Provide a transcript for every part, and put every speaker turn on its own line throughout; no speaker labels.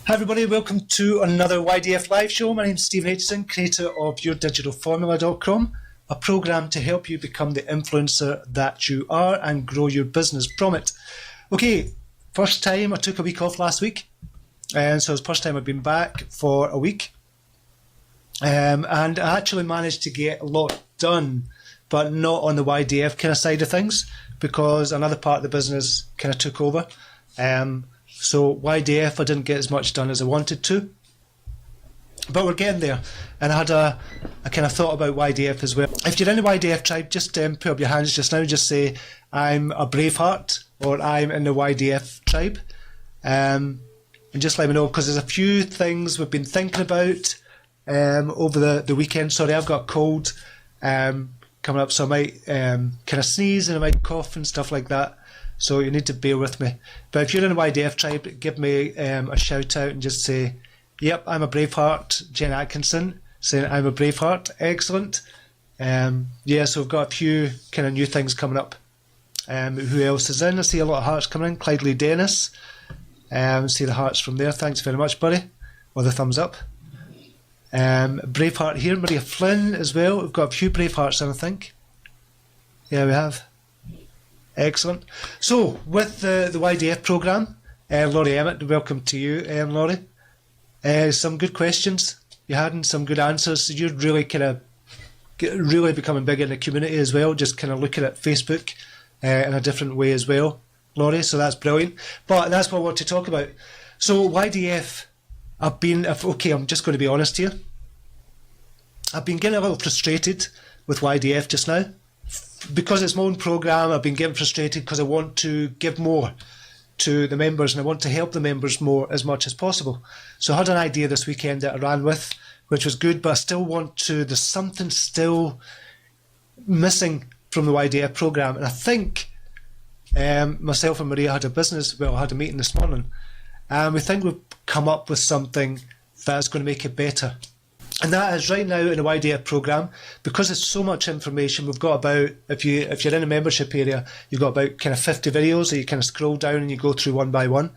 Hi everybody, welcome to another YDF Live show. My name is Stephen Aitchison, creator of YourDigitalFormula.com, a program to help you become the influencer that you are and grow your business from it. Okay, first time I took a week off last week, and so it's the first time I've been back for a week. And I actually managed to get a lot done, but not on the YDF kind of side of things, because another part of the business kind of took over. So YDF, I didn't get as much done as I wanted to, but we're getting there. And I kind of thought about YDF as well. If you're in the YDF tribe, just put up your hands just now. Just say, I'm a Braveheart, or I'm in the YDF tribe. And just let me know, because there's a few things we've been thinking about over the weekend. Sorry, I've got a cold coming up, so I might kind of sneeze and I might cough and stuff like that. So you need to bear with me. But if you're in the YDF tribe, give me a shout out and just say, yep, I'm a Braveheart. Jen Atkinson saying I'm a Braveheart. Excellent. Yeah, so we've got a few kind of new things coming up. Who else is in? I see a lot of hearts coming in. Clyde Lee Dennis. See the hearts from there. Thanks very much, buddy. Or the thumbs up. Braveheart here. Maria Flynn as well. We've got a few Bravehearts in, I think. Yeah, we have. Excellent. So, with the YDF programme, Laurie Emmett, welcome to you, Laurie. Some good questions you had and some good answers. You're really really becoming big in the community as well, just kind of looking at Facebook in a different way as well, Laurie, so that's brilliant. But that's what I want to talk about. So, YDF, I'm just going to be honest here. I've been getting a little frustrated with YDF just now. Because it's my own programme, I've been getting frustrated because I want to give more to the members and I want to help the members more as much as possible. So I had an idea this weekend that I ran with, which was good, but I still there's something still missing from the YDF programme. And I think myself and Maria had a meeting this morning, and we think we've come up with something that's going to make it better. And that is right now in the YDF programme, because there's so much information, we've got about, if you're in a membership area, you've got about kind of 50 videos that you kind of scroll down and you go through one by one.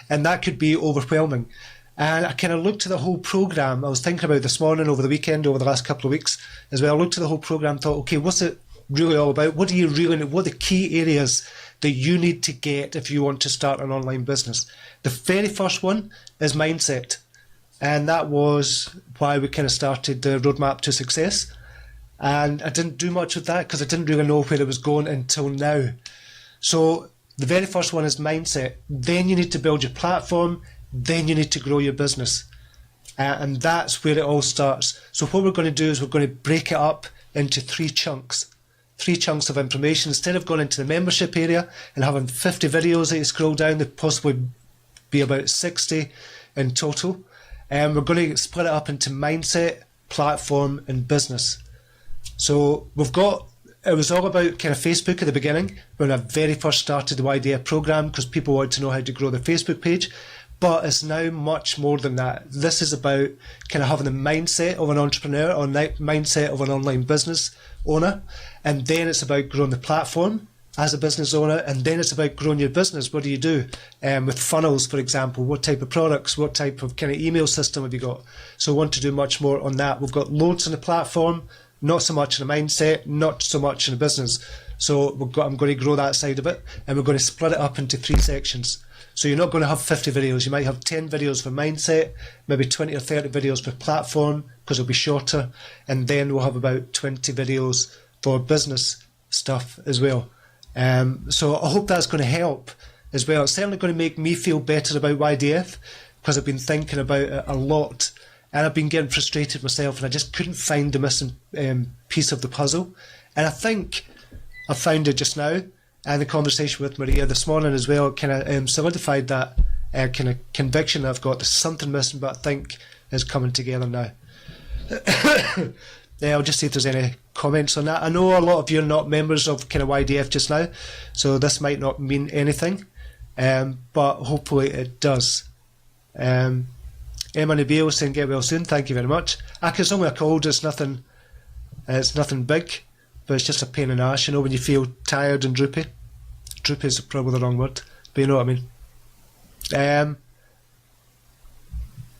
And that could be overwhelming. And I kind of looked at the whole programme. I was thinking about this morning, over the weekend, over the last couple of weeks as well. I looked at the whole programme, thought, okay, what's it really all about? What do you really need? What are the key areas that you need to get if you want to start an online business? The very first one is mindset. And that was why we kind of started the roadmap to success. And I didn't do much with that because I didn't really know where it was going until now. So the very first one is mindset. Then you need to build your platform. Then you need to grow your business. And that's where it all starts. So what we're going to do is we're going to break it up into three chunks of information. Instead of going into the membership area and having 50 videos that you scroll down, there'd possibly be about 60 in total. And we're going to split it up into mindset, platform, and business. So it was all about kind of Facebook at the beginning when I very first started the YDF program, because people wanted to know how to grow their Facebook page. But it's now much more than that. This is about kind of having the mindset of an entrepreneur or mindset of an online business owner. And then it's about growing the platform as a business owner, and then it's about growing your business. What do you do with funnels, for example? What type of products, what type of kind of email system have you got? So I want to do much more on that. We've got loads on the platform, not so much in the mindset, not so much in the business. So I'm going to grow that side of it, and we're going to split it up into three sections. So you're not going to have 50 videos. You might have 10 videos for mindset, maybe 20 or 30 videos for platform, because it'll be shorter, and then we'll have about 20 videos for business stuff as well. So I hope that's going to help as well. It's certainly going to make me feel better about YDF, because I've been thinking about it a lot and I've been getting frustrated myself, and I just couldn't find the missing piece of the puzzle. And I think I found it just now, and the conversation with Maria this morning as well kind of solidified that kind of conviction that I've got. There's something missing, but I think it's coming together now. I'll just see if there's any comments on that. I know a lot of you are not members of kind of YDF just now, so this might not mean anything, but hopefully it does. Emma Nabil saying get well soon. Thank you very much. It's only a cold. It's nothing big, but it's just a pain in the ass, when you feel tired and droopy. Droopy is probably the wrong word, but you know what I mean.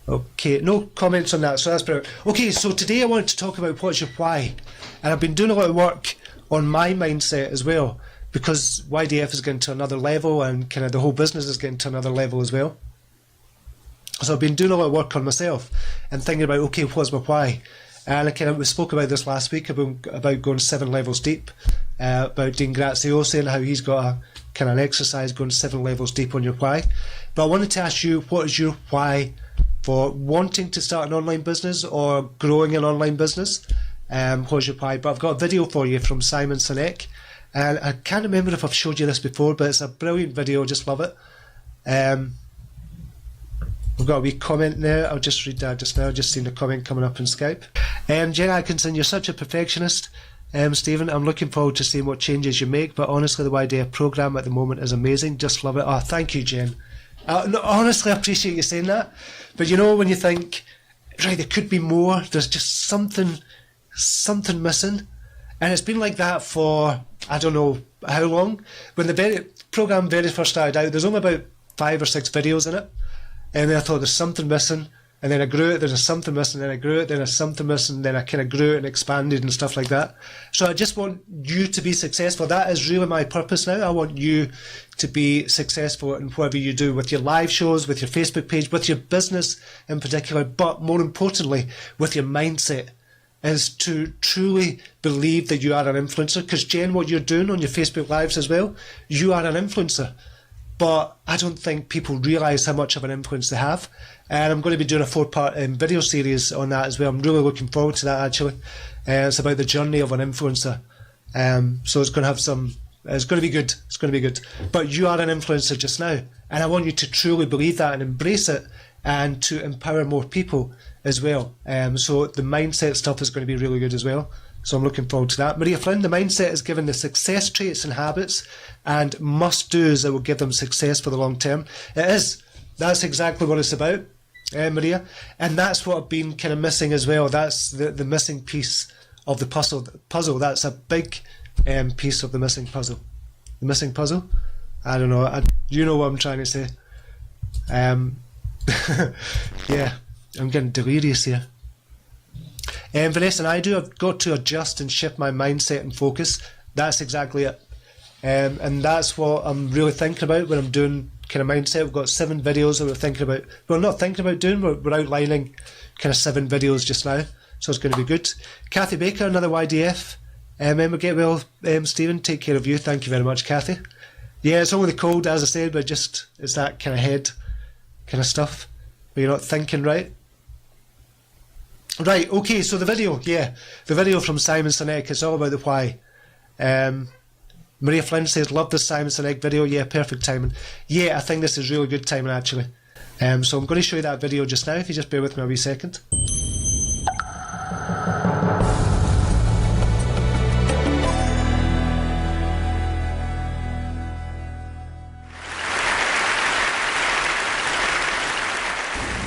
Okay, no comments on that, so that's brilliant. Okay, so today I wanted to talk about what's your why. And I've been doing a lot of work on my mindset as well, because YDF is getting to another level and kind of the whole business is getting to another level as well. So I've been doing a lot of work on myself and thinking about, okay, what's my why? And we spoke about this last week about going 7 levels deep, about Dean Graziosi and how he's got a kind of an exercise going 7 levels deep on your why. But I wanted to ask you, what is your why for wanting to start an online business or growing an online business? What's your why? But I've got a video for you from Simon Sinek, and I can't remember if I've showed you this before, but it's a brilliant video. Just love it. We've got a wee comment there. I'll just read that just now. Just seen the comment coming up in Skype. Jen Atkinson, you're such a perfectionist. Stephen, I'm looking forward to seeing what changes you make, but honestly the YDF program at the moment is amazing. Just love it. Oh, thank you, Jen. No, honestly, I appreciate you saying that. But you know, when you think, right, there could be more, there's just something missing. And it's been like that for, I don't know how long. When the program very first started out, there's only about 5 or 6 videos in it. And then I thought, there's something missing. And then I grew it, there's something missing, then I grew it, then there's something missing, then I kind of grew it and expanded and stuff like that. So I just want you to be successful. That is really my purpose now. I want you to be successful in whatever you do with your live shows, with your Facebook page, with your business in particular, but more importantly, with your mindset, is to truly believe that you are an influencer. Because Jen, what you're doing on your Facebook Lives as well, you are an influencer. But I don't think people realise how much of an influence they have. And I'm going to be doing a 4-part video series on that as well. I'm really looking forward to that, actually. It's about the journey of an influencer. So it's going to have it's going to be good. It's going to be good. But you are an influencer just now. And I want you to truly believe that and embrace it and to empower more people as well. So the mindset stuff is going to be really good as well. So I'm looking forward to that. Maria Flynn, the mindset is given the success traits and habits and must-dos that will give them success for the long term. It is. That's exactly what it's about, Maria. And that's what I've been kind of missing as well. That's the missing piece of the puzzle. That's a big piece of the missing puzzle. The missing puzzle? I don't know. You know what I'm trying to say. Yeah, I'm getting delirious here. Vanessa, I've got to adjust and shift my mindset and focus. That's exactly it. And that's what I'm really thinking about when I'm doing kind of mindset. We've got 7 videos that we're thinking about. We're not thinking about doing, we're outlining kind of 7 videos just now. So it's going to be good. Kathy Baker, another YDF. Emma, get well, Stephen. Take care of you. Thank you very much, Kathy. Yeah, it's only the cold, as I said, but just it's that kind of head kind of stuff where you're not thinking right. Right, okay, so the video, the video from Simon Sinek, it's all about the why. Maria Flynn says, love the Simon Sinek video. Yeah, perfect timing. Yeah, I think this is really good timing, actually. So I'm going to show you that video just now, if you just bear with me a wee second.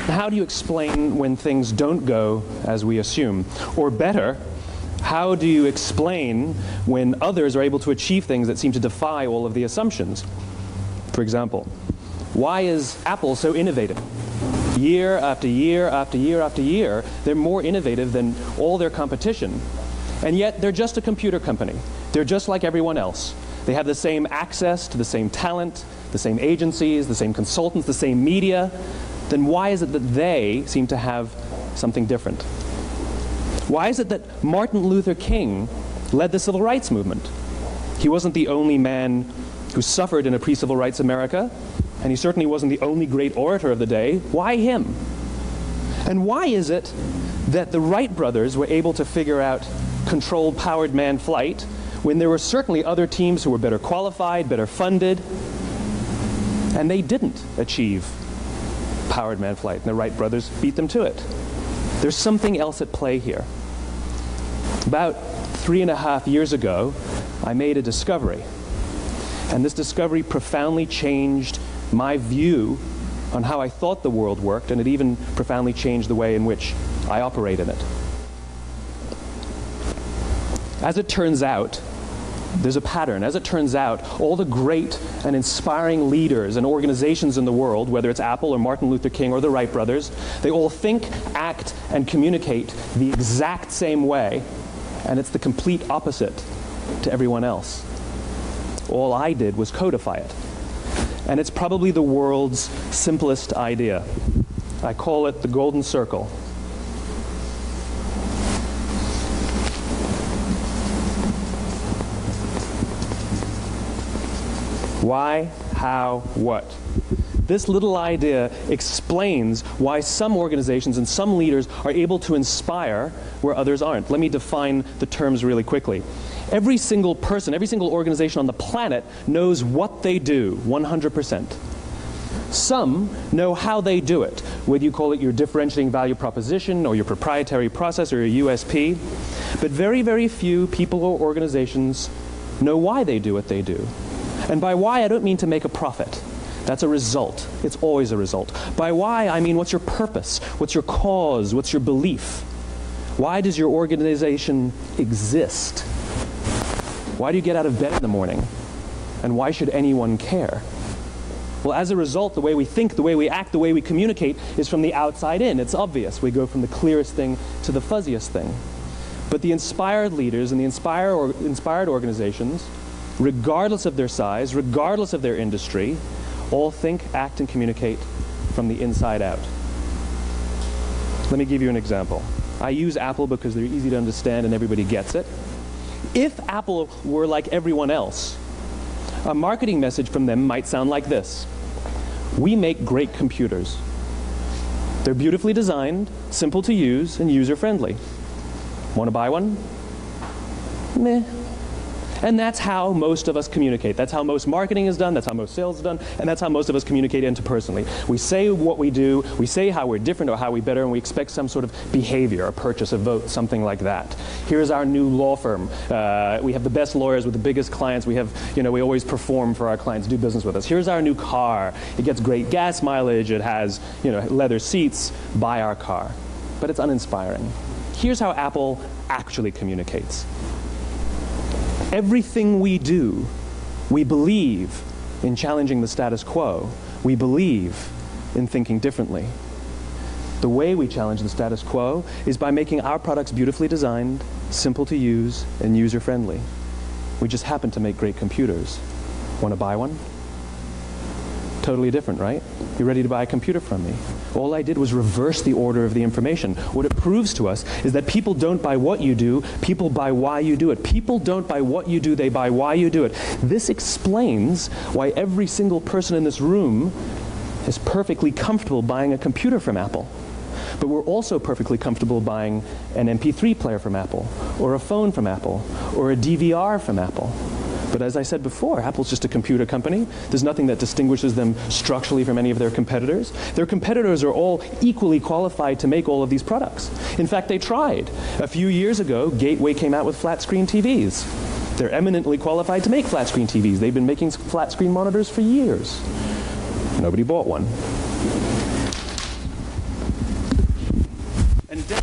How do you explain when things don't go as we assume? Or better, how do you explain when others are able to achieve things that seem to defy all of the assumptions? For example, why is Apple so innovative? Year after year after year after year, they're more innovative than all their competition. And yet they're just a computer company. They're just like everyone else. They have the same access to the same talent, the same agencies, the same consultants, the same media. Then why is it that they seem to have something different? Why is it that Martin Luther King led the civil rights movement? He wasn't the only man who suffered in a pre-civil rights America, and he certainly wasn't the only great orator of the day. Why him? And why is it that the Wright brothers were able to figure out controlled powered manned flight when there were certainly other teams who were better qualified, better funded, and they didn't achieve powered manned flight, and the Wright brothers beat them to it? There's something else at play here. About 3.5 years ago, I made a discovery, and this discovery profoundly changed my view on how I thought the world worked, and it even profoundly changed the way in which I operate in it. As it turns out, There's a pattern. As it turns out, all the great and inspiring leaders and organizations in the world, whether it's Apple or Martin Luther King or the Wright brothers, they all think, act, and communicate the exact same way, and it's the complete opposite to everyone else. All I did was codify it. And it's probably the world's simplest idea. I call it the golden circle. Why, how, what? This little idea explains why some organizations and some leaders are able to inspire where others aren't. Let me define the terms really quickly. Every single person, every single organization on the planet knows what they do, 100%. Some know how they do it, whether you call it your differentiating value proposition or your proprietary process or your USP. But very, very few people or organizations know why they do what they do. And by why, I don't mean to make a profit. That's a result. It's always a result. By why, I mean what's your purpose? What's your cause? What's your belief? Why does your organization exist? Why do you get out of bed in the morning? And why should anyone care? Well, as a result, the way we think, the way we act, the way we communicate is from the outside in. It's obvious. We go from the clearest thing to the fuzziest thing. But the inspired leaders and the inspired organizations, regardless of their size, regardless of their industry, all think, act, and communicate from the inside out. Let me give you an example. I use Apple because they're easy to understand and everybody gets it. If Apple were like everyone else, a marketing message from them might sound like this. We make great computers. They're beautifully designed, simple to use, and user-friendly. Want to buy one? Meh. And that's how most of us communicate. That's how most marketing is done, that's how most sales is done, and that's how most of us communicate interpersonally. We say what we do, we say how we're different or how we're better, and we expect some sort of behavior, a purchase, a vote, something like that. Here's our new law firm. We have the best lawyers with the biggest clients. We have, we always perform for our clients, do business with us. Here's our new car. It gets great gas mileage. It has, leather seats. Buy our car. But it's uninspiring. Here's how Apple actually communicates. Everything we do, we believe in challenging the status quo. We believe in thinking differently. The way we challenge the status quo is by making our products beautifully designed, simple to use, and user-friendly. We just happen to make great computers. Want to buy one? Totally different, right? You're ready to buy a computer from me. All I did was reverse the order of the information. What it proves to us is that people don't buy what you do, people buy why you do it. People don't buy what you do, they buy why you do it. This explains why every single person in this room is perfectly comfortable buying a computer from Apple. But we're also perfectly comfortable buying an MP3 player from Apple, or a phone from Apple, or a DVR from Apple. But as I said before, Apple's just a computer company. There's nothing that distinguishes them structurally from any of their competitors. Their competitors are all equally qualified to make all of these products. In fact, they tried. A few years ago, Gateway came out with flat-screen TVs. They're eminently qualified to make flat-screen TVs. They've been making flat-screen monitors for years. Nobody bought one. And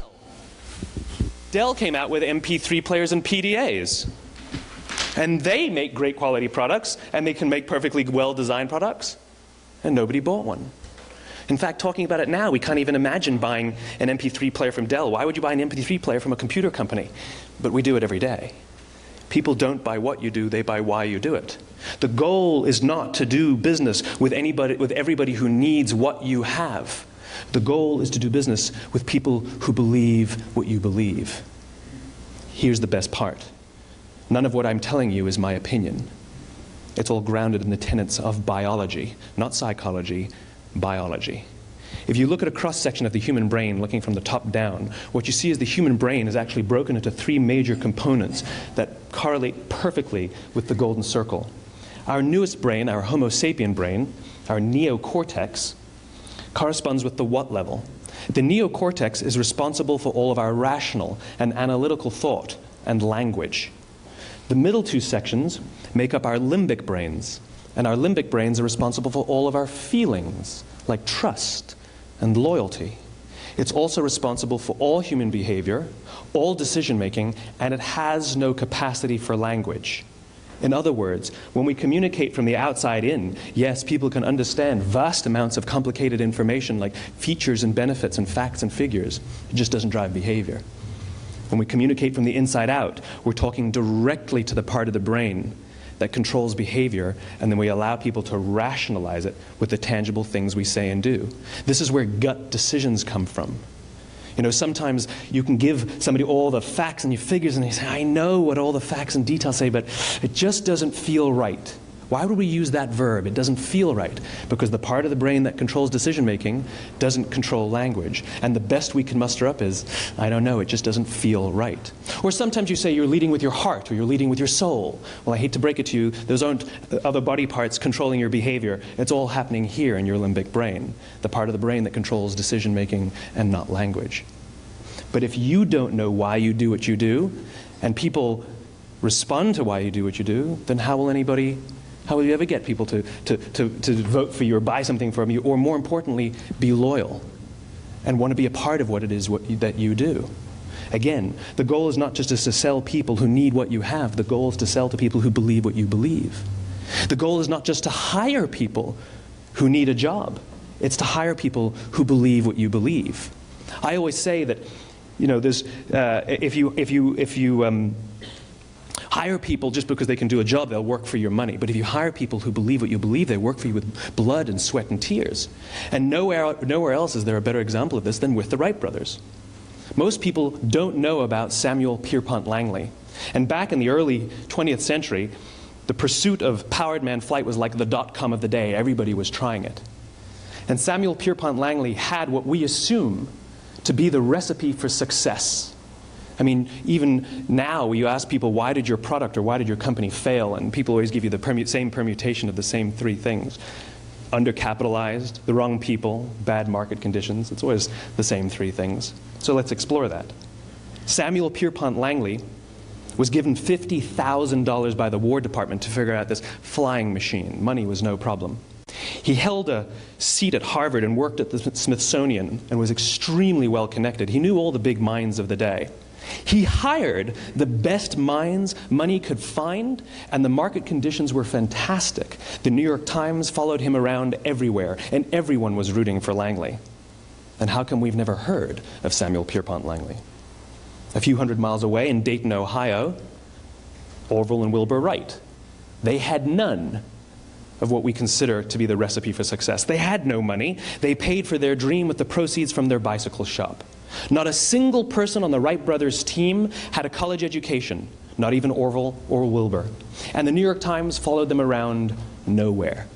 Dell came out with MP3 players and PDAs. And they make great quality products, and they can make perfectly well-designed products, and nobody bought one. In fact, talking about it now, we can't even imagine buying an MP3 player from Dell. Why would you buy an MP3 player from a computer company? But we do it every day. People don't buy what you do, they buy why you do it. The goal is not to do business with everybody who needs what you have. The goal is to do business with people who believe what you believe. Here's the best part. None of what I'm telling you is my opinion. It's all grounded in the tenets of biology, not psychology, biology. If you look at a cross-section of the human brain, looking from the top down, what you see is the human brain is actually broken into three major components that correlate perfectly with the golden circle. Our newest brain, our Homo sapien brain, our neocortex, corresponds with the what level. The neocortex is responsible for all of our rational and analytical thought and language. The middle two sections make up our limbic brains, and our limbic brains are responsible for all of our feelings, like trust and loyalty. It's also responsible for all human behavior, all decision-making, and it has no capacity for language. In other words, when we communicate from the outside in, yes, people can understand vast amounts of complicated information like features and benefits and facts and figures. It just doesn't drive behavior. When we communicate from the inside out, we're talking directly to the part of the brain that controls behavior, and then we allow people to rationalize it with the tangible things we say and do. This is where gut decisions come from. You know, sometimes you can give somebody all the facts and your figures and they say, I know what all the facts and details say, but it just doesn't feel right. Why would we use that verb? It doesn't feel right. Because the part of the brain that controls decision making doesn't control language. And the best we can muster up is, I don't know, it just doesn't feel right. Or sometimes you say you're leading with your heart or you're leading with your soul. Well, I hate to break it to you, those aren't other body parts controlling your behavior. It's all happening here in your limbic brain, the part of the brain that controls decision making and not language. But if you don't know why you do what you do, and people respond to why you do what you do, then how will you ever get people to vote for you or buy something from you, or more importantly, be loyal and want to be a part of what it is that you do? Again, the goal is not just to sell people who need what you have. The goal is to sell to people who believe what you believe. The goal is not just to hire people who need a job. It's to hire people who believe what you believe. I always say that, you know, if you hire people just because they can do a job, they'll work for your money. But if you hire people who believe what you believe, they work for you with blood and sweat and tears. And nowhere else is there a better example of this than with the Wright brothers. Most people don't know about Samuel Pierpont Langley. And back in the early 20th century, the pursuit of powered man flight was like the dot-com of the day. Everybody was trying it. And Samuel Pierpont Langley had what we assume to be the recipe for success. I mean, even now, you ask people, why did your product or why did your company fail? And people always give you the same permutation of the same three things. Undercapitalized, the wrong people, bad market conditions. It's always the same three things. So let's explore that. Samuel Pierpont Langley was given $50,000 by the War Department to figure out this flying machine. Money was no problem. He held a seat at Harvard and worked at the Smithsonian and was extremely well connected. He knew all the big minds of the day. He hired the best minds money could find, and the market conditions were fantastic. The New York Times followed him around everywhere, and everyone was rooting for Langley. And how come we've never heard of Samuel Pierpont Langley? A few hundred miles away in Dayton, Ohio, Orville and Wilbur Wright. They had none of what we consider to be the recipe for success. They had no money. They paid for their dream with the proceeds from their bicycle shop. Not a single person on the Wright brothers' team had a college education, not even Orville or Wilbur. And the New York Times followed them around nowhere.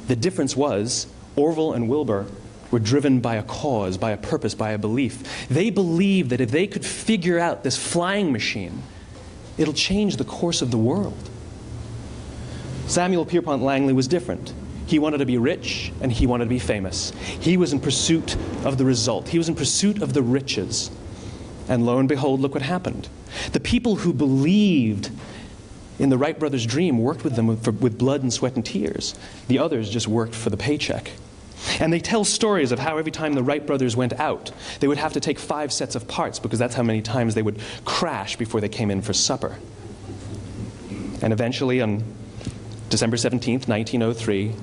The difference was Orville and Wilbur were driven by a cause, by a purpose, by a belief. They believed that if they could figure out this flying machine, it'll change the course of the world. Samuel Pierpont Langley was different. He wanted to be rich, and he wanted to be famous. He was in pursuit of the result. He was in pursuit of the riches. And lo and behold, look what happened. The people who believed in the Wright brothers' dream worked with them with blood and sweat and tears. The others just worked for the paycheck. And they tell stories of how every time the Wright brothers went out, they would have to take 5 sets of parts because that's how many times they would crash before they came in for supper. And eventually, on December 17th, 1903,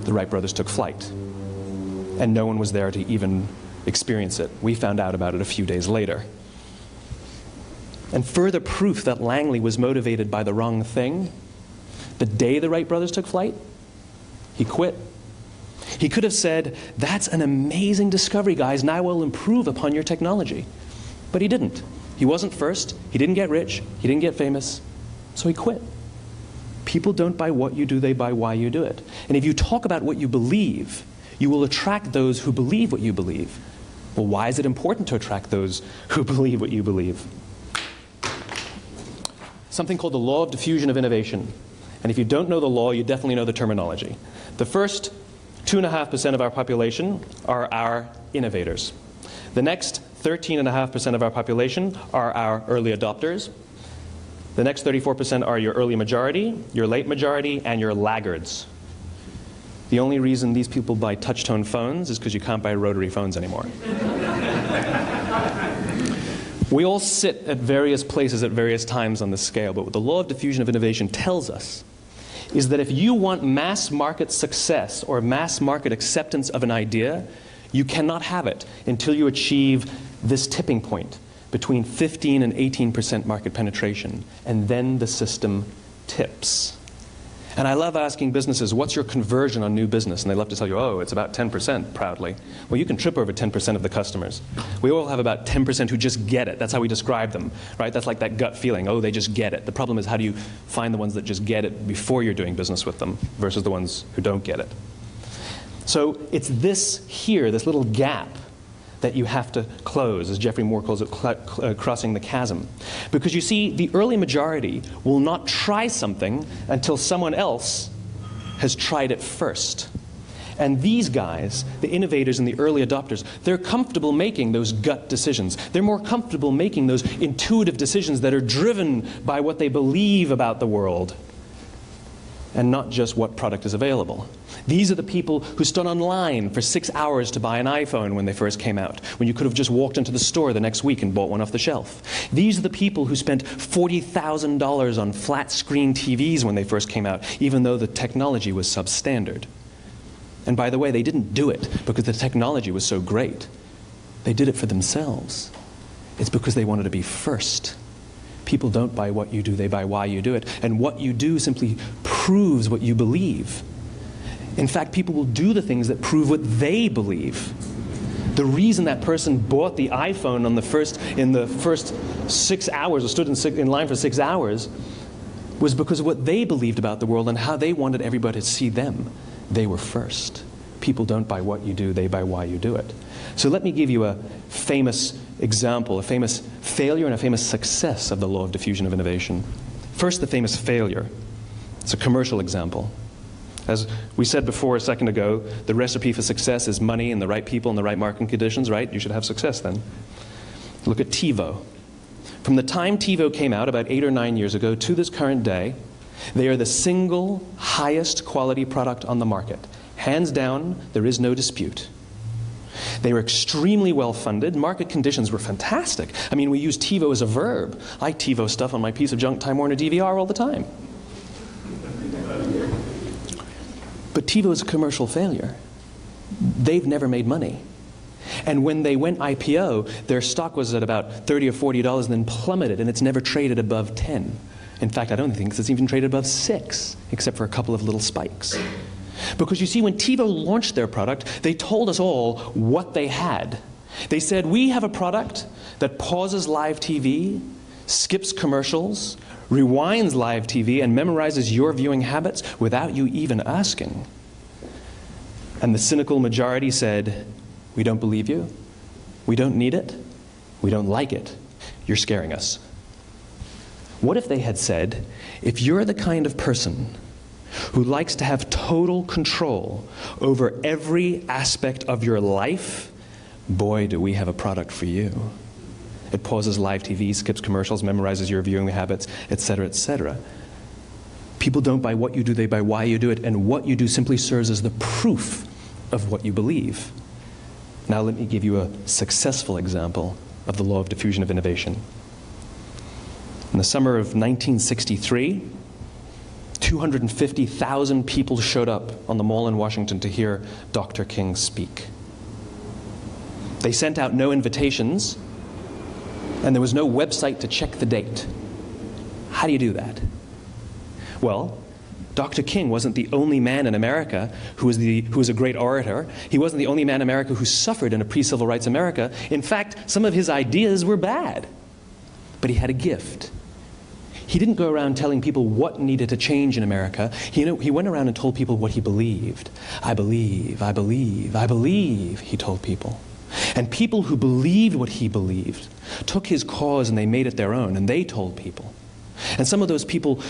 the Wright brothers took flight. And no one was there to even experience it. We found out about it a few days later. And further proof that Langley was motivated by the wrong thing, the day the Wright brothers took flight, he quit. He could have said, that's an amazing discovery, guys, and I will improve upon your technology. But he didn't. He wasn't first. He didn't get rich. He didn't get famous. So he quit. People don't buy what you do, they buy why you do it. And if you talk about what you believe, you will attract those who believe what you believe. Well, why is it important to attract those who believe what you believe? Something called the Law of Diffusion of Innovation. And if you don't know the law, you definitely know the terminology. The first 2.5% of our population are our innovators. The next 13.5% of our population are our early adopters. The next 34% are your early majority, your late majority, and your laggards. The only reason these people buy touch-tone phones is because you can't buy rotary phones anymore. We all sit at various places at various times on the scale, but what the law of diffusion of innovation tells us is that if you want mass market success or mass market acceptance of an idea, you cannot have it until you achieve this tipping point between 15 and 18% market penetration, and then the system tips. And I love asking businesses, what's your conversion on new business? And they love to tell you, oh, it's about 10%, proudly. Well, you can trip over 10% of the customers. We all have about 10% who just get it. That's how we describe them, right? That's like that gut feeling, oh, they just get it. The problem is, how do you find the ones that just get it before you're doing business with them versus the ones who don't get it? So it's this here, this little gap, that you have to close, as Geoffrey Moore calls it, crossing the chasm. Because you see, the early majority will not try something until someone else has tried it first. And these guys, the innovators and the early adopters, they're comfortable making those gut decisions. They're more comfortable making those intuitive decisions that are driven by what they believe about the world, and not just what product is available. These are the people who stood online for 6 hours to buy an iPhone when they first came out, when you could have just walked into the store the next week and bought one off the shelf. These are the people who spent $40,000 on flat-screen TVs when they first came out, even though the technology was substandard. And by the way, they didn't do it because the technology was so great. They did it for themselves. It's because they wanted to be first. People don't buy what you do, they buy why you do it. And what you do simply proves what you believe. In fact, people will do the things that prove what they believe. The reason that person bought the iPhone in the first 6 hours, or stood in line for 6 hours, was because of what they believed about the world and how they wanted everybody to see them. They were first. People don't buy what you do, they buy why you do it. So let me give you a famous example, a famous failure and a famous success of the law of diffusion of innovation. First, the famous failure. It's a commercial example. As we said before a second ago, the recipe for success is money and the right people and the right marketing conditions, right? You should have success then. Look at TiVo. From the time TiVo came out about 8 or 9 years ago to this current day, they are the single highest quality product on the market. Hands down, there is no dispute. They were extremely well funded. Market conditions were fantastic. I mean, we use TiVo as a verb. I TiVo stuff on my piece of junk Time Warner DVR all the time. But TiVo is a commercial failure. They've never made money. And when they went IPO, their stock was at about $30 or $40 and then plummeted, and it's never traded above 10. In fact, I don't think it's even traded above 6, except for a couple of little spikes. Because you see, when TiVo launched their product, they told us all what they had. They said, we have a product that pauses live TV, skips commercials, rewinds live TV, and memorizes your viewing habits without you even asking. And the cynical majority said, we don't believe you, we don't need it, we don't like it, you're scaring us. What if they had said, if you're the kind of person who likes to have total control over every aspect of your life, boy, do we have a product for you. It pauses live TV, skips commercials, memorizes your viewing habits, etc., etc. People don't buy what you do, they buy why you do it, and what you do simply serves as the proof of what you believe. Now let me give you a successful example of the law of diffusion of innovation. In the summer of 1963, 250,000 people showed up on the Mall in Washington to hear Dr. King speak. They sent out no invitations, and there was no website to check the date. How do you do that? Well, Dr. King wasn't the only man in America who was a great orator. He wasn't the only man in America who suffered in a pre-civil rights America. In fact, some of his ideas were bad. But he had a gift. He didn't go around telling people what needed to change in America. He went around and told people what he believed. I believe, I believe, I believe, he told people. And people who believed what he believed took his cause and they made it their own, and they told people. And some of those people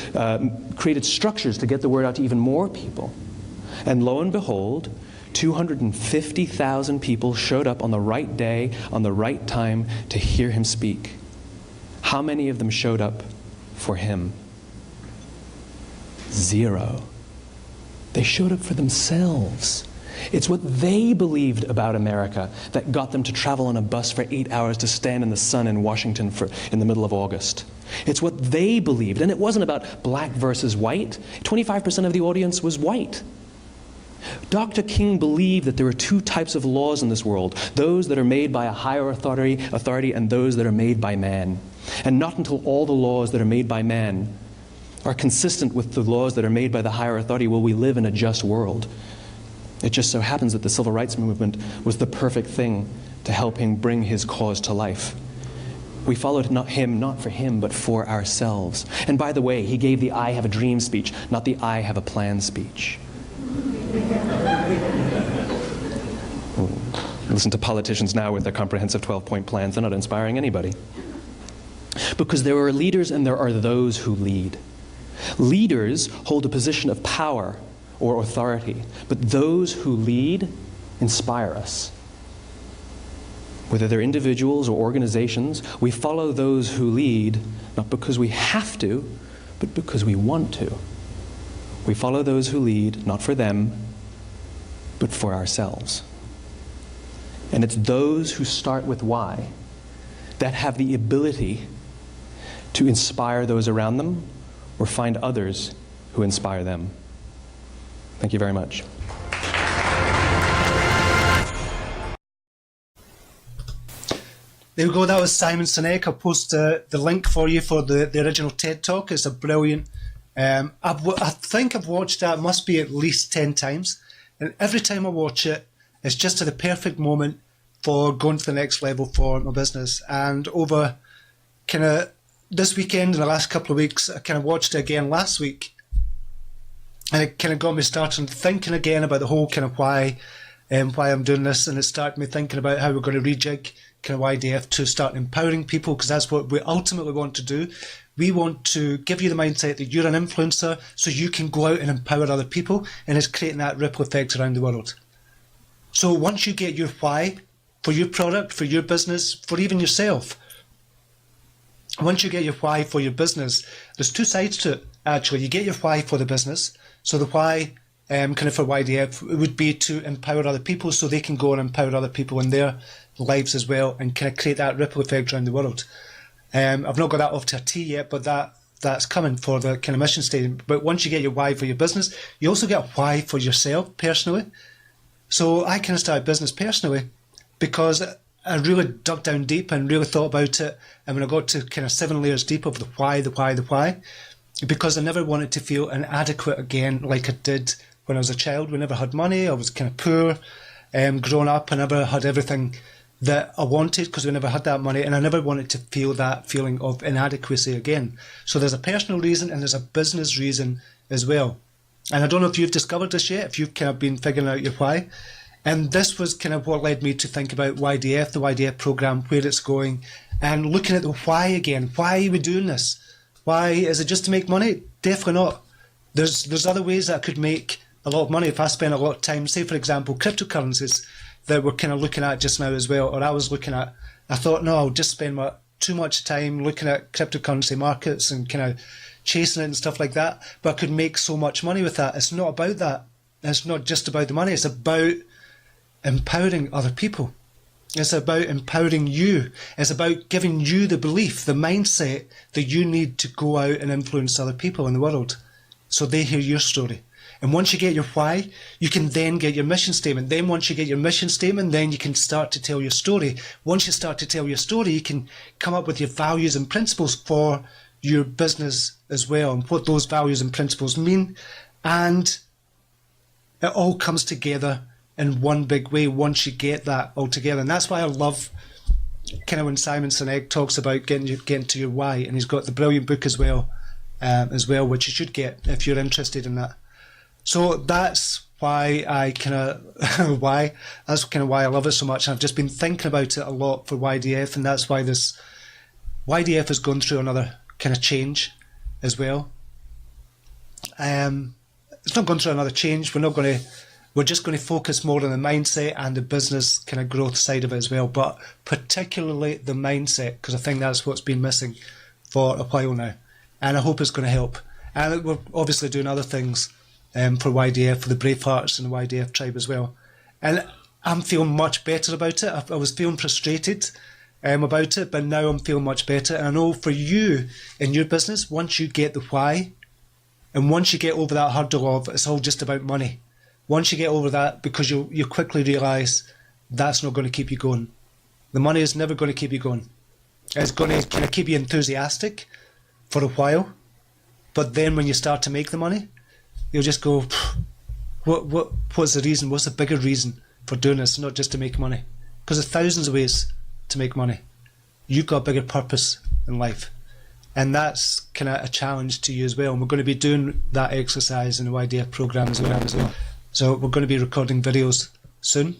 created structures to get the word out to even more people. And lo and behold, 250,000 people showed up on the right day, on the right time to hear him speak. How many of them showed up for him? 0. They showed up for themselves. It's what they believed about America that got them to travel on a bus for 8 hours to stand in the sun in Washington in the middle of August. It's what they believed, and it wasn't about black versus white. 25% of the audience was white. Dr. King believed that there are two types of laws in this world, those that are made by a higher authority and those that are made by man. And not until all the laws that are made by man are consistent with the laws that are made by the higher authority will we live in a just world. It just so happens that the civil rights movement was the perfect thing to help him bring his cause to life. We followed not for him, but for ourselves. And by the way, he gave the I have a dream speech, not the I have a plan speech. Listen to politicians now with their comprehensive 12-point plans. They're not inspiring anybody. Because there are leaders and there are those who lead. Leaders hold a position of power or authority, but those who lead inspire us. Whether they're individuals or organizations, we follow those who lead not because we have to, but because we want to. We follow those who lead not for them, but for ourselves. And it's those who start with why that have the ability to inspire those around them or find others who inspire them. Thank you very much.
There we go, that was Simon Sinek. I'll post the link for you for the original TED Talk. It's a brilliant, I think I've watched that, must be at least 10 times. And every time I watch it, it's just at the perfect moment for going to the next level for my business. And over kind of this weekend and the last couple of weeks, I kind of watched it again last week. And it kind of got me started thinking again about the whole kind of why I'm doing this. And it started me thinking about how we're going to rejig kind of YDF to start empowering people, because that's what we ultimately want to do. We want to give you the mindset that you're an influencer so you can go out and empower other people, and it's creating that ripple effect around the world. So once you get your why for your product, for your business, for even yourself, once you get your why for your business, there's two sides to it, actually. You get your why for the business. So the why kind of for YDF would be to empower other people so they can go and empower other people in their lives as well and kind of create that ripple effect around the world. I've not got that off to a T yet, but that's coming for the kind of mission statement. But once you get your why for your business, you also get a why for yourself personally. So I kind of started business personally because I really dug down deep and really thought about it. And when I got to kind of 7 layers deep of the why, because I never wanted to feel inadequate again like I did when I was a child. We never had money. I was kind of poor. Growing up, I never had everything that I wanted because we never had that money, and I never wanted to feel that feeling of inadequacy again. So there's a personal reason and there's a business reason as well. And I don't know if you've discovered this yet, if you've kind of been figuring out your why. And this was kind of what led me to think about YDF, the YDF program, where it's going, and looking at the why again. Why are we doing this? Why? Is it just to make money? Definitely not. There's other ways that I could make a lot of money if I spend a lot of time, say for example, cryptocurrencies that we're kind of looking at just now as well, or I was looking at. I thought, no, I'll just spend too much time looking at cryptocurrency markets and kind of chasing it and stuff like that, but I could make so much money with that. It's not about that. It's not just about the money. It's about empowering other people. It's about empowering you. It's about giving you the belief, the mindset that you need to go out and influence other people in the world so they hear your story. And once you get your why, you can then get your mission statement. Then once you get your mission statement, then you can start to tell your story. Once you start to tell your story, you can come up with your values and principles for your business as well, and what those values and principles mean. And it all comes together in one big way once you get that all together. And that's why I love kind of when Simon Sinek talks about getting to your why, and he's got the brilliant book as well, which you should get if you're interested in that. So that's why that's kind of why I love it so much. I've just been thinking about it a lot for YDF, and that's why this YDF is going through another kind of change as well. It's not going through another change. We're just going to focus more on the mindset and the business kind of growth side of it as well, but particularly the mindset, because I think that's what's been missing for a while now, and I hope it's going to help. And we're obviously doing other things for YDF, for the Bravehearts and the YDF tribe as well. And I'm feeling much better about it. I was feeling frustrated about it, but now I'm feeling much better. And I know for you in your business, once you get the why, and once you get over that hurdle of it's all just about money, once you get over that, because you quickly realise that's not going to keep you going. The money is never going to keep you going. It's going to kind of keep you enthusiastic for a while, but then when you start to make the money, you'll just go, what's the reason? What's the bigger reason for doing this? Not just to make money, because there's thousands of ways to make money. You've got a bigger purpose in life, and that's kind of a challenge to you as well. And we're going to be doing that exercise in the YDF program as well. So we're going to be recording videos soon.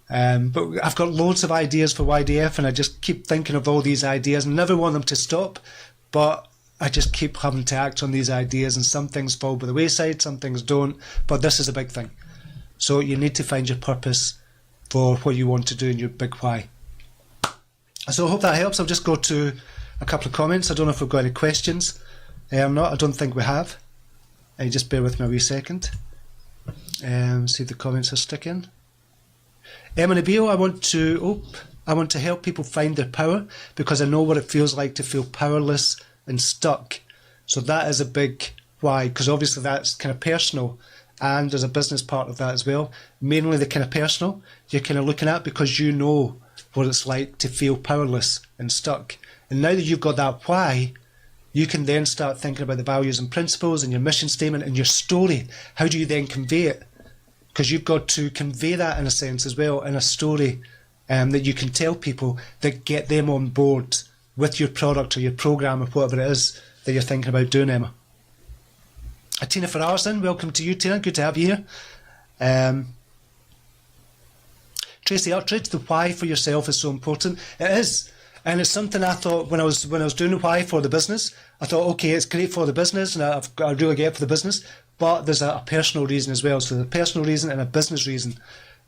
But I've got loads of ideas for YDF, and I just keep thinking of all these ideas and never want them to stop, but I just keep having to act on these ideas, and some things fall by the wayside, some things don't, but this is a big thing. So you need to find your purpose for what you want to do in your big why. So I hope that helps. I'll just go to a couple of comments. I don't know if we've got any questions. I don't think we have. Just bear with me a wee second. See if the comments are sticking. Emma Nabil, I want to help people find their power because I know what it feels like to feel powerless and stuck. So that is a big why, because obviously that's kind of personal, and there's a business part of that as well. Mainly the kind of personal you're kind of looking at, because you know what it's like to feel powerless and stuck. And now that you've got that why, you can then start thinking about the values and principles and your mission statement and your story. How do you then convey it? Because you've got to convey that in a sense as well, in a story that you can tell people that get them on board with your product or your program or whatever it is that you're thinking about doing, Emma. Tina Ferrarson, welcome to you, Tina. Good to have you here. Tracy Uttridge, the why for yourself is so important. It is. And it's something I thought when I was doing the why for the business, I thought, okay, it's great for the business and I really get it for the business, but there's a personal reason as well. So there's a personal reason and a business reason.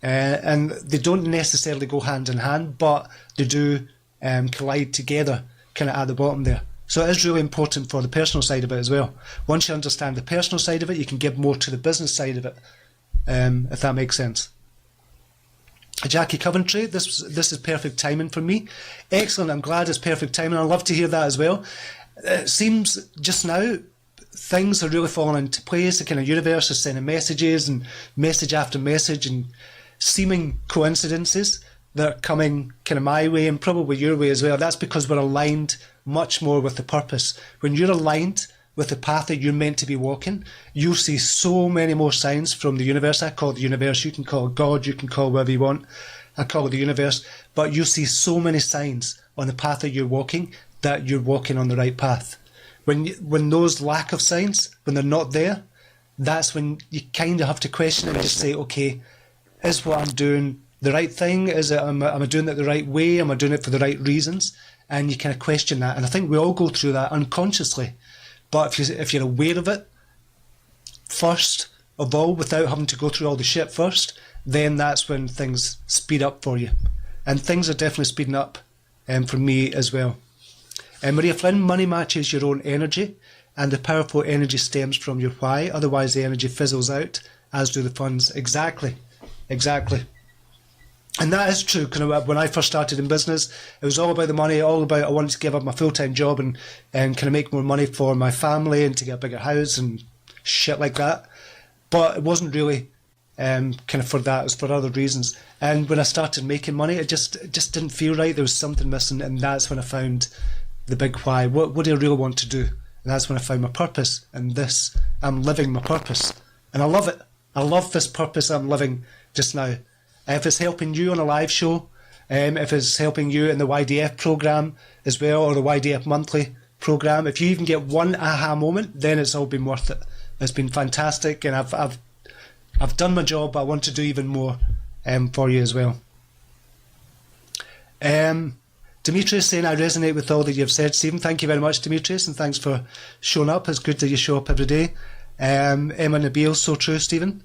And they don't necessarily go hand in hand, but they do collide together kind of at the bottom there. So it is really important for the personal side of it as well. Once you understand the personal side of it, you can give more to the business side of it, if that makes sense. Jackie Coventry, this is perfect timing for me. Excellent, I'm glad it's perfect timing. I'd love to hear that as well. It seems just now things are really falling into place. The kind of universe is sending messages and message after message and seeming coincidences that are coming kind of my way and probably your way as well. That's because we're aligned much more with the purpose. When you're aligned with the path that you're meant to be walking, you'll see so many more signs from the universe. I call it the universe. You can call it God. You can call it whatever you want. I call it the universe. But you'll see so many signs on the path that you're walking that you're walking on the right path. When those lack of signs, when they're not there, that's when you kind of have to question it and just say, okay, is what I'm doing the right thing? Am I doing it the right way? Am I doing it for the right reasons? And you kind of question that. And I think we all go through that unconsciously. But if you're aware of it first of all, without having to go through all the shit first, then that's when things speed up for you. And things are definitely speeding up for me as well. Maria Flynn, money matches your own energy, and the powerful energy stems from your why. Otherwise, the energy fizzles out, as do the funds. Exactly. And that is true. Kind of when I first started in business, it was all about the money, all about I wanted to give up my full-time job and kind of make more money for my family and to get a bigger house and shit like that. But it wasn't really kind of for that. It was for other reasons. And when I started making money, it just didn't feel right. There was something missing, and that's when I found the big why. What do I really want to do? And that's when I found my purpose. And this, I'm living my purpose, and I love it. I love this purpose I'm living just now. If it's helping you on a live show, if it's helping you in the YDF program as well, or the YDF monthly program, if you even get one aha moment, then it's all been worth it. It's been fantastic, and I've done my job, but I want to do even more for you as well. Demetrius saying, I resonate with all that you've said, Stephen. Thank you very much, Demetrius, and thanks for showing up. It's good that you show up every day. Emma Nabil, so true, Stephen.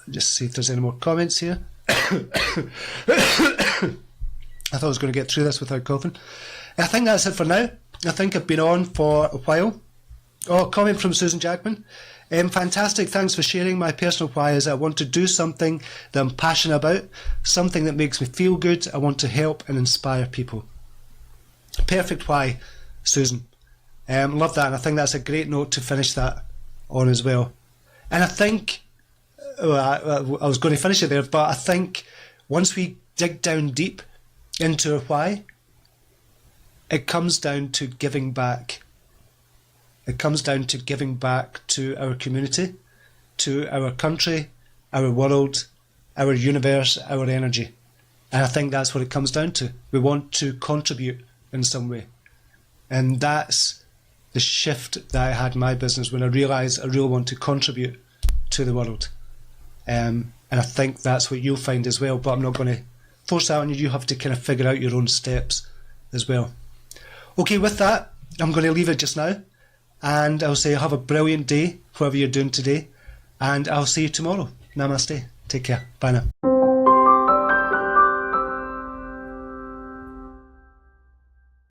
Just see if there's any more comments here. I thought I was going to get through this without coughing. I think that's it for now. I think I've been on for a while. Oh, comment from Susan Jackman. Fantastic. Thanks for sharing. My personal why is I want to do something that I'm passionate about, something that makes me feel good. I want to help and inspire people. Perfect why, Susan. Love that, and I think that's a great note to finish that on as well. And I think, I was going to finish it there, but I think once we dig down deep into our why, it comes down to giving back. It comes down to giving back to our community, to our country, our world, our universe, our energy. And I think that's what it comes down to. We want to contribute in some way. And that's the shift that I had in my business when I realised I really want to contribute to the world. And I think that's what you'll find as well, but I'm not going to force that on you. You have to kind of figure out your own steps as well. Okay, with that, I'm going to leave it just now. And I'll say have a brilliant day, whatever you're doing today. And I'll see you tomorrow. Namaste. Take care. Bye now.